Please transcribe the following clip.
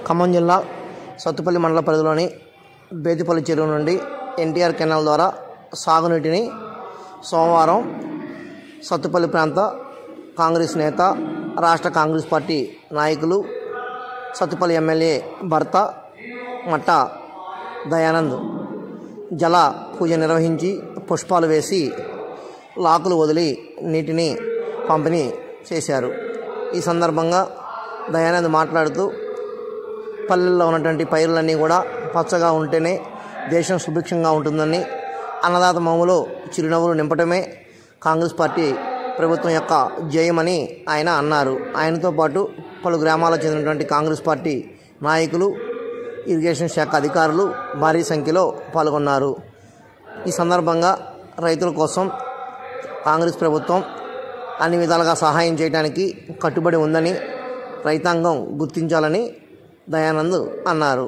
ఖమ్మం జిల్లా సత్తుపల్లి మండల పరిధిలోని బేతిపల్లి చెరువు నుండి ఎన్టీఆర్ కెనాల్ ద్వారా సాగునీటిని సోమవారం సత్తుపల్లి ప్రాంత కాంగ్రెస్ నేత, రాష్ట్ర కాంగ్రెస్ పార్టీ నాయకులు, సత్తుపల్లి ఎమ్మెల్యే భర్త మట్ట దయానంద్ జల పూజ నిర్వహించి పుష్పాలు వేసి లాకులు వదిలి నీటిని పంపిణీ చేశారు. ఈ సందర్భంగా దయానంద్ మాట్లాడుతూ, పల్లెల్లో ఉన్నటువంటి పైరులన్నీ కూడా పచ్చగా ఉంటేనే దేశం సుభిక్షంగా ఉంటుందని, అన్నదాత మోములో చిరునవ్వులు నింపటమే కాంగ్రెస్ పార్టీ ప్రభుత్వం యొక్క జయమని ఆయన అన్నారు. ఆయనతో పాటు పలు గ్రామాలకు చెందినటువంటి కాంగ్రెస్ పార్టీ నాయకులు, ఇరిగేషన్ శాఖ అధికారులు భారీ సంఖ్యలో పాల్గొన్నారు. ఈ సందర్భంగా రైతుల కోసం కాంగ్రెస్ ప్రభుత్వం అన్ని విధాలుగా సహాయం చేయడానికి కట్టుబడి ఉందని రైతాంగం గుర్తించాలని దయానంద్ అన్నారు.